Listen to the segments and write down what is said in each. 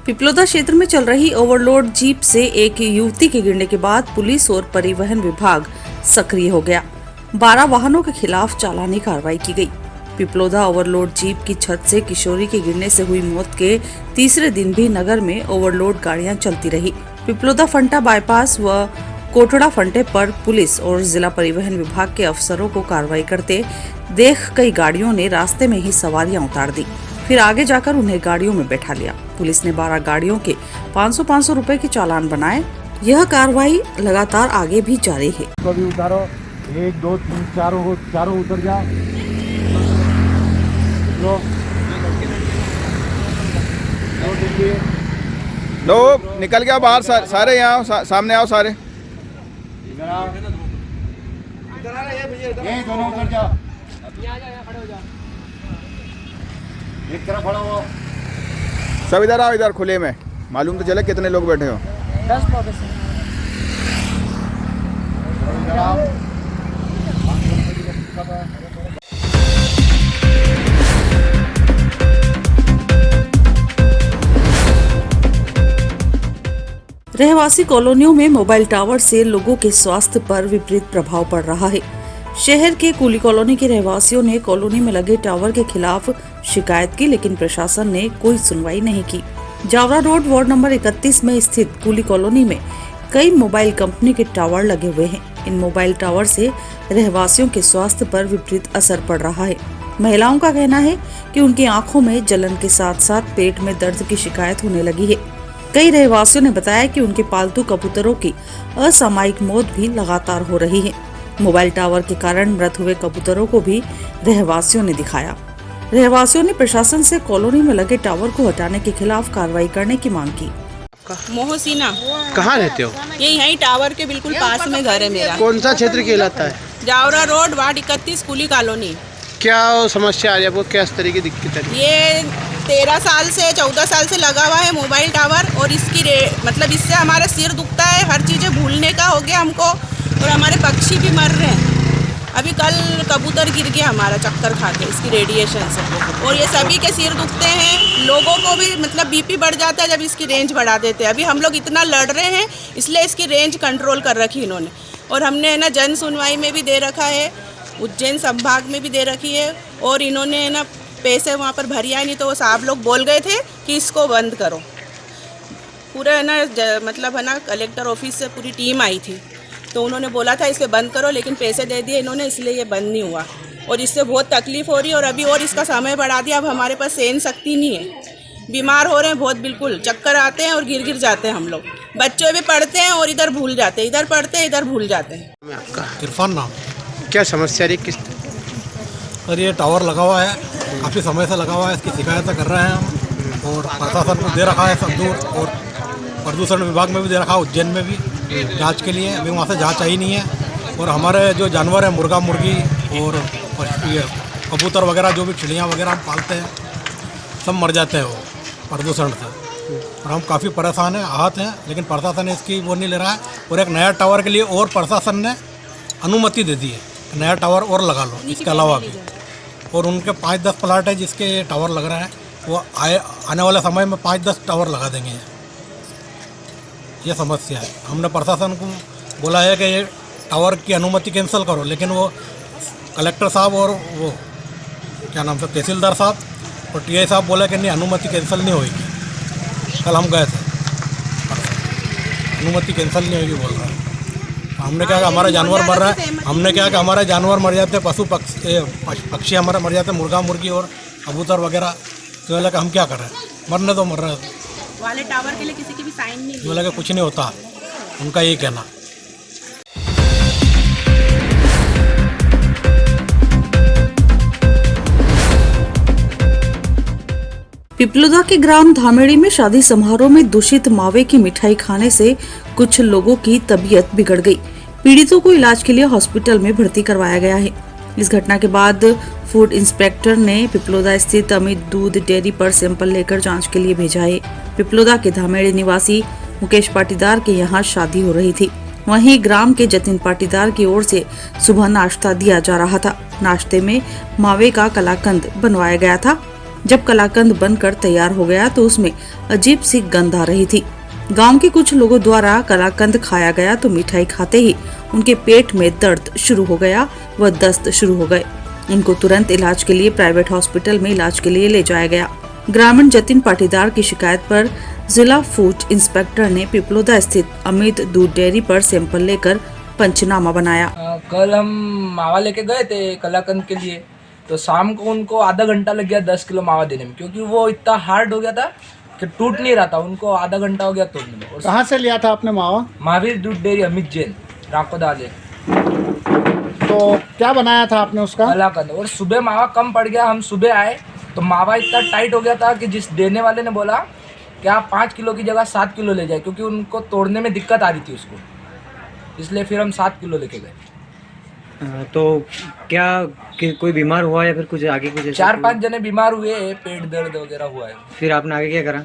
पिपलोदा क्षेत्र में चल रही ओवरलोड जीप से एक युवती के गिरने के बाद पुलिस और परिवहन विभाग सक्रिय हो गया। 12 वाहनों के खिलाफ चालानी कार्रवाई की गई। पिपलोदा ओवरलोड जीप की छत से किशोरी के गिरने से हुई मौत के तीसरे दिन भी नगर में ओवरलोड गाड़ियां चलती रही। पिपलोदा फंटा बाईपास व कोटड़ा फंटे पर पुलिस और जिला परिवहन विभाग के अफसरों को कार्रवाई करते देख कई गाड़ियों ने रास्ते में ही सवारियां उतार दी। फिर आगे जाकर उन्हें गाड़ियों में बैठा लिया। पुलिस ने 12 गाड़ियों के 500-500 रुपए के चालान बनाए। यह कार्रवाई लगातार आगे भी जारी है। कभी उतारो 1 2 3 चारों उतर जा। लो निकल गया बाहर। सारे यहाँ सामने आओ। सारे दोनों उतर जा। एक तरफ खड़ा हो। सब इधर आओ, इधर खुले में। मालूम तो चले कितने लोग बैठे हो। 10 लोग हैं। रहवासी कॉलोनियों में मोबाइल टावर से लोगों के स्वास्थ्य पर विपरीत प्रभाव पड़ रहा है। शहर के कुली कॉलोनी के रहवासियों ने कॉलोनी में लगे टावर के खिलाफ शिकायत की, लेकिन प्रशासन ने कोई सुनवाई नहीं की। जावरा रोड वार्ड नंबर 31 में स्थित कुली कॉलोनी में कई मोबाइल कंपनी के टावर लगे हुए हैं। इन मोबाइल टावर से रहवासियों के स्वास्थ्य पर विपरीत असर पड़ रहा है। महिलाओं का कहना है कि उनकी आंखों में जलन के साथ साथ पेट में दर्द की शिकायत होने लगी है। कई रहवासियों ने बताया कि उनके पालतू कबूतरों की असामयिक मौत भी लगातार हो रही है। मोबाइल टावर के कारण मृत हुए कबूतरों को भी रहवासियों ने दिखाया। रहवासियों ने प्रशासन से कॉलोनी में लगे टावर को हटाने के खिलाफ कार्रवाई करने की मांग की। मोहसिना, कहाँ रहते हो? ये यहीं टावर के बिल्कुल पास में घर है मेरा। कौन सा क्षेत्र कहलाता है? जावरा रोड वार्ड 31 कुली कॉलोनी। क्या समस्या आ रही है आपको? क्या तरह की दिक्कत है? ये 13 साल से 14 साल से लगा हुआ है मोबाइल टावर, और इसकी मतलब इससे हमारा सिर दुखता है। हर चीज़ें भूलने का हो गया हमको, और हमारे पक्षी भी मर रहे हैं। अभी कल कबूतर गिर गया हमारा चक्कर खा के इसकी रेडिएशन से, और ये सभी के सिर दुखते हैं। लोगों को भी मतलब बीपी बढ़ जाता है जब इसकी रेंज बढ़ा देते हैं। अभी हम लोग इतना लड़ रहे हैं, इसलिए इसकी रेंज कंट्रोल कर रखी इन्होंने। और हमने है ना जन सुनवाई में भी दे रखा है, उज्जैन संभाग में भी दे रखी है, और इन्होंने है ना पैसे वहाँ पर भरिया नहीं, तो वो साहब लोग बोल गए थे कि इसको बंद करो। पूरा है ना मतलब है ना कलेक्टर ऑफिस से पूरी टीम आई थी, तो उन्होंने बोला था इसे बंद करो, लेकिन पैसे दे दिए इन्होंने, इसलिए ये बंद नहीं हुआ। और इससे बहुत तकलीफ़ हो रही है, और अभी और इसका समय बढ़ा दिया। अब हमारे पास सहन शक्ति नहीं है, बीमार हो रहे हैं बहुत, बिल्कुल चक्कर आते हैं और गिर जाते हैं हम लोग। बच्चे भी पढ़ते हैं और इधर भूल जाते हैं, इधर पढ़ते हैं इधर भूल जाते हैं। आपका इरफान नाम। क्या समस्या रही? किस सर ये टावर लगा हुआ है, काफ़ी समय से लगा हुआ है, इसकी शिकायतें कर रहे हैं हम, और प्रशासन को दे रखा है सब दूर, और प्रदूषण विभाग में भी दे रखा है, उज्जैन में भी जांच के लिए। अभी वहाँ से जांच आई नहीं है। और हमारे जो जानवर हैं, मुर्गा मुर्गी और ये कबूतर वगैरह, जो भी चिड़ियाँ वगैरह हम पालते हैं, सब मर जाते हैं वो प्रदूषण से। और हम काफ़ी परेशान हैं, आहत हैं, लेकिन प्रशासन इसकी वो नहीं ले रहा है। और एक नया टावर के लिए और प्रशासन ने अनुमति दे दी है, नया टावर और लगा लो इसके अलावा भी। और उनके 5-10 प्लाट है जिसके टावर लग रहा है, वो आने वाले समय में 5-10 टावर लगा देंगे। ये समस्या है। हमने प्रशासन को बोला है कि ये टावर की अनुमति कैंसिल करो, लेकिन वो कलेक्टर साहब और वो क्या नाम से तहसीलदार साहब और टीआई साहब बोले कि नहीं, अनुमति कैंसिल नहीं होगी। कल हम गए थे, अनुमति कैंसिल नहीं होगी बोल रहा है। हमने क्या कि हमारा जानवर मर रहा है, हमने क्या कि हमारे जानवर मर जाते हैं, पशु पक्षी हमारे मर जाते हैं, मुर्गा मुर्गी और कबूतर वगैरह। तो लगा हम क्या कर रहे हैं, मरने तो मर रहे हैं। वाले टावर के लिए किसी की भी साइन नहीं, जो लगा कुछ नहीं होता, उनका यही कहना। पिपलोदा के ग्राम धामेड़ी में शादी समारोह में दूषित मावे की मिठाई खाने से कुछ लोगों की तबीयत बिगड़ गई। पीड़ितों को इलाज के लिए हॉस्पिटल में भर्ती करवाया गया है। इस घटना के बाद फूड इंस्पेक्टर ने पिपलोदा स्थित अमित दूध डेयरी पर सैंपल लेकर जांच के लिए भेजा है। पिपलोदा के धामेड़ी निवासी मुकेश पाटीदार के यहाँ शादी हो रही थी। वहीं ग्राम के जतिन पाटीदार की ओर से सुबह नाश्ता दिया जा रहा था। नाश्ते में मावे का कलाकंद बनवाया गया था। जब कलाकंद बनकर तैयार हो गया तो उसमें अजीब सी गंध आ रही थी। गांव के कुछ लोगों द्वारा कलाकंद खाया गया तो मिठाई खाते ही उनके पेट में दर्द शुरू हो गया व दस्त शुरू हो गए। उनको तुरंत इलाज के लिए प्राइवेट हॉस्पिटल में इलाज के लिए ले जाया गया। ग्रामीण जतिन पाटीदार की शिकायत पर जिला फूड इंस्पेक्टर ने पिपलोदा स्थित अमित दूध डेयरी पर सैंपल लेकर पंचनामा बनाया। कल हम मावा लेके गए थे कलाकंद के लिए, तो शाम को उनको आधा घंटा लग गया 10 किलो मावा देने में, क्योंकि वो इतना हार्ड हो गया था कि टूट नहीं रहा था। उनको आधा घंटा हो गया तोड़ने में। और कहाँ से लिया था आपने मावा? महावीर दूध डेयरी अमित जैन राकोदाले। तो क्या बनाया था आपने उसका? कलाकंद। और सुबह मावा कम पड़ गया, हम सुबह आए तो मावा इतना टाइट हो गया था कि जिस देने वाले ने बोला कि आप 5 किलो की जगह 7 किलो ले जाए, क्योंकि उनको तोड़ने में दिक्कत आ रही थी उसको, इसलिए फिर हम 7 किलो लेके गए। तो क्या कोई बीमार हुआ या फिर कुछ आगे कुछ? 4-5 जने बीमार हुए, पेट दर्द वगैरह हुआ है। फिर आपने आगे क्या करा?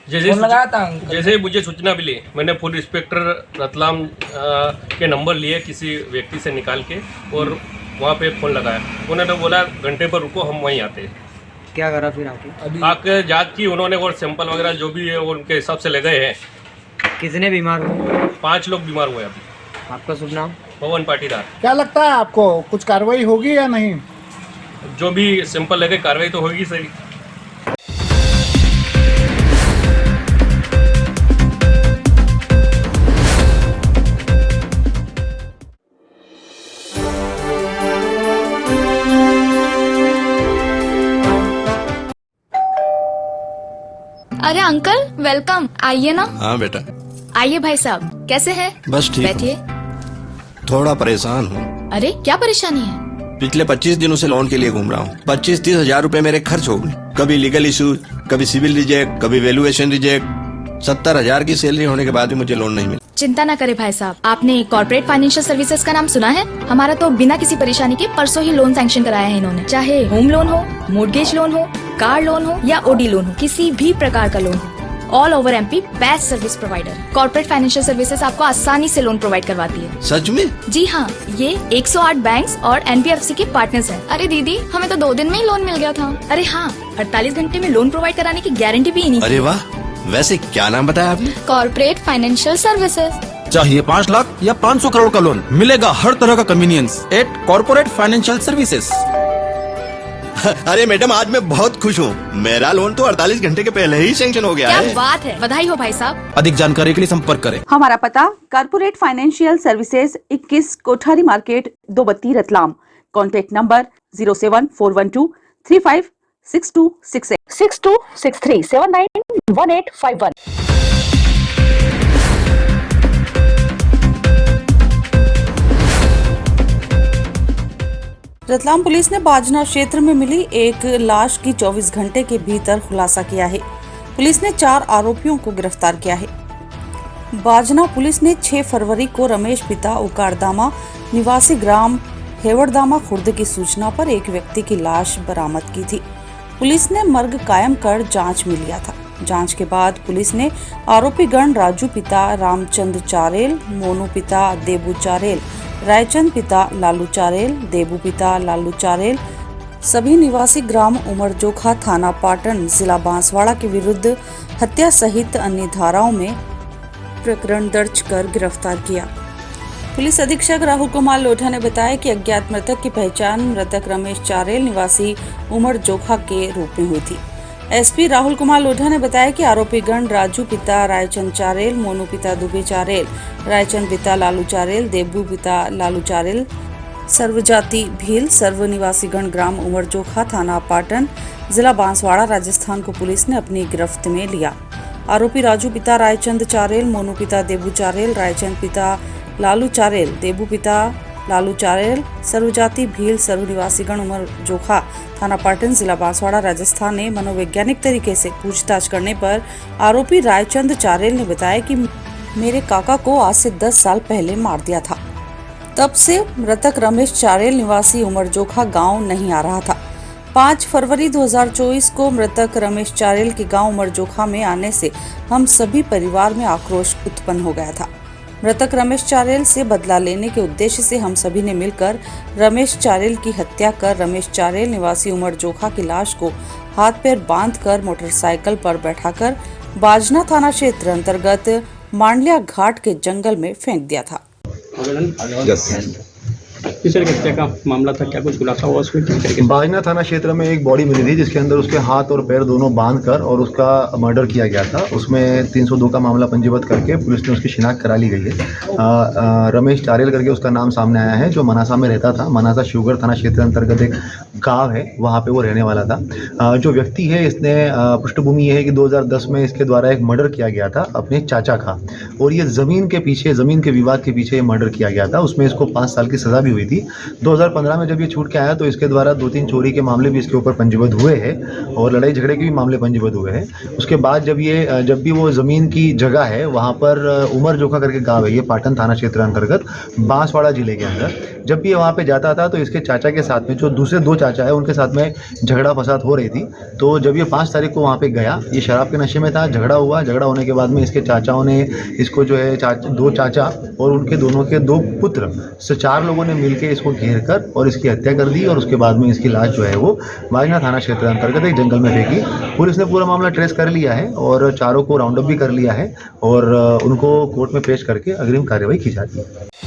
फोन लगाया था अंकल। जैसे ही मुझे सूचना मिली, मैंने फूड इंस्पेक्टर रतलाम के नंबर लिए किसी व्यक्ति से निकाल के और वहाँ पे फ़ोन लगाया। उन्होंने बोला घंटे पर रुको, हम वहीं आते हैं। क्या करा फिर आके? अभी आके जांच की उन्होंने और सैंपल वगैरह जो भी है वो उनके हिसाब से ले गए हैं। कितने बीमार हुए? 5 लोग बीमार हुए अभी। आपका शुभ नाम? पवन पाटीदार। क्या लगता है आपको कुछ कार्रवाई होगी या नहीं? जो भी सैंपल लगे कार्रवाई तो होगी सही। अरे अंकल वेलकम, आइए ना। हाँ बेटा। आइए भाई साहब, कैसे हैं? बस ठीक बैठिए। थोड़ा परेशान हूँ। अरे क्या परेशानी है? पिछले 25 दिनों से लोन के लिए घूम रहा हूँ। 25-30 हजार रूपए मेरे खर्च हो गए। कभी लीगल इशू, कभी सिविल रिजेक्ट, कभी वैल्यूएशन रिजेक्ट। 70,000 की सैलरी होने के बाद भी मुझे लोन नहीं मिला। चिंता ना करें भाई साहब, आपने कॉर्पोरेट फाइनेंशियल सर्विसेज का नाम सुना है? हमारा तो बिना किसी परेशानी के परसों ही लोन सैंक्शन कराया है इन्होंने। चाहे होम लोन हो, मोर्गेज लोन हो, कार लोन हो या ओडी लोन हो, किसी भी प्रकार का लोन हो, all over MP best service provider. Corporate financial services आपको आसानी से लोन प्रोवाइड करवाती है। सच में? जी हाँ, ये 108 बैंक्स और एनबीएफसी के पार्टनर्स हैं। अरे दीदी, हमें तो 2 दिन में ही लोन मिल गया था। अरे हाँ, 48 घंटे में लोन प्रोवाइड कराने की गारंटी भी इन्हीं की। अरे वाह, वैसे क्या नाम बताया आपने? Corporate financial services. चाहिए 5 लाख या 500 करोड़ का लोन, मिलेगा हर तरह का convenience at corporate financial services. अरे मैडम, आज मैं बहुत खुश हूँ। मेरा लोन तो 48 घंटे के पहले ही सैंक्शन हो गया क्या है। बात है, बधाई हो भाई साहब। अधिक जानकारी के लिए संपर्क करें। हमारा पता corporate financial services 21 Kothari market 232 Ratlam. Contact number 07412356268 6263791851। Ratlam police ने बाजना क्षेत्र में मिली एक लाश की 24 घंटे के भीतर खुलासा किया है। पुलिस ने 4 आरोपियों को गिरफ्तार किया है। बाजना पुलिस ने 6 फरवरी को रमेश पिता उकारदामा निवासी ग्राम हेवड़दामा खुर्द की सूचना पर एक व्यक्ति की लाश बरामद की थी। पुलिस ने मर्ग कायम कर जांच में लिया था। जांच के बाद पुलिस ने आरोपी गण राजू पिता रामचंद चारेल, मोनू पिता देबू चारेल, रायचंद पिता लालू चारेल, देबू पिता लालू चारेल, सभी निवासी ग्राम उमरजोखा, थाना पाटन, जिला बांसवाड़ा के विरुद्ध हत्या सहित अन्य धाराओं में प्रकरण दर्ज कर गिरफ्तार किया। पुलिस अधीक्षक राहुल कुमार लोढ़ा ने बताया कि अज्ञात मृतक की पहचान मृतक रमेश चारेल निवासी उमरजोखा के रूप में हुई थी। एसपी राहुल कुमार लोढ़ा ने बताया कि आरोपी गण राजू पिता रायचंद चारेल, मोनू पिता दुबे चारेल, रायचंद पिता लालू चारेल, देबू पिता लालू चारेल, सर्वजाति भील, सर्व निवासी गण ग्राम उमरजोखा, थाना पाटन, जिला बांसवाड़ा, राजस्थान को पुलिस ने अपनी गिरफ्त में लिया। आरोपी राजू पिता रायचंद चारेल, मोनू पिता देबू चारेल, रायचंद पिता लालू चारेल, देबू पिता लालू चारेल, सर्वजाति भील, सर्व निवासी गण उमरजोखा, थाना पाटन, जिला बांसवाड़ा, राजस्थान ने मनोवैज्ञानिक तरीके से पूछताछ करने पर आरोपी रायचंद चारेल ने बताया कि मेरे काका को आज से 10 साल पहले मार दिया था। तब से मृतक रमेश चारेल निवासी उमरजोखा गांव नहीं आ रहा था। 5 फरवरी 2024 को मृतक रमेश चारेल के गांव उमरजोखा में आने से हम सभी परिवार में आक्रोश उत्पन्न हो गया था। मृतक रमेश चारेल से बदला लेने के उद्देश्य से हम सभी ने मिलकर रमेश चारेल की हत्या कर रमेश चारेल निवासी उमर जोखा की लाश को हाथ पैर बांधकर मोटरसाइकिल पर बैठाकर बाजना थाना क्षेत्र अंतर्गत मांडलिया घाट के जंगल में फेंक दिया था। किस हत्या का मामला था, क्या कुछ खुलासा हुआ उसमें? बाजना थाना क्षेत्र में एक बॉडी मिली थी जिसके अंदर उसके हाथ और पैर दोनों बांधकर और उसका मर्डर किया गया था। उसमें 302 का मामला पंजीबद्ध करके पुलिस ने उसकी शिनाख्त करा ली गई है। रमेश चारेल करके उसका नाम सामने आया है, जो मनासा में रहता था। मनासा शिवगढ़ थाना क्षेत्र अंतर्गत एक गाँव है, वहाँ पर वो रहने वाला था। जो व्यक्ति है, इसने पृष्ठभूमि ये है कि 2010 में इसके द्वारा एक मर्डर किया गया था अपने चाचा का, और ये ज़मीन के विवाद के पीछे ये मर्डर किया गया था। उसमें इसको 5 साल की सज़ा भी हुई थी। 2015 में जब ये छूट के आया तो इसके द्वारा 2-3 चोरी के मामले भी इसके ऊपर पंजीबद्ध हुए हैं और लड़ाई झगड़े के भी मामले पंजीबद्ध हुए हैं। उसके बाद जब भी वो ज़मीन की जगह है, वहाँ पर उमर जोखा करके गाँव है, ये पाटन थाना क्षेत्र अंतर्गत बांसवाड़ा जिले के अंदर, जब भी वहाँ पे जाता था तो इसके चाचा के साथ में, जो दूसरे 2 चाचा है, उनके साथ में झगड़ा फसाद हो रही थी। तो जब ये 5 तारीख को वहाँ पे गया, ये शराब के नशे में था, झगड़ा हुआ। झगड़ा होने के बाद में इसके चाचाओं ने इसको जो है 2 चाचा और उनके दोनों के 2 पुत्र से 4 लोगों ने मिलकर इसको घेर कर और इसकी हत्या कर दी, और उसके बाद में इसकी लाश जो है वो बाजना थाना क्षेत्र अंतर्गत एक जंगल में फेंकी। पुलिस ने पूरा मामला ट्रेस कर लिया है और चारों को राउंड अप भी कर लिया है और उनको कोर्ट में पेश करके अग्रिम कार्रवाई की जाती है।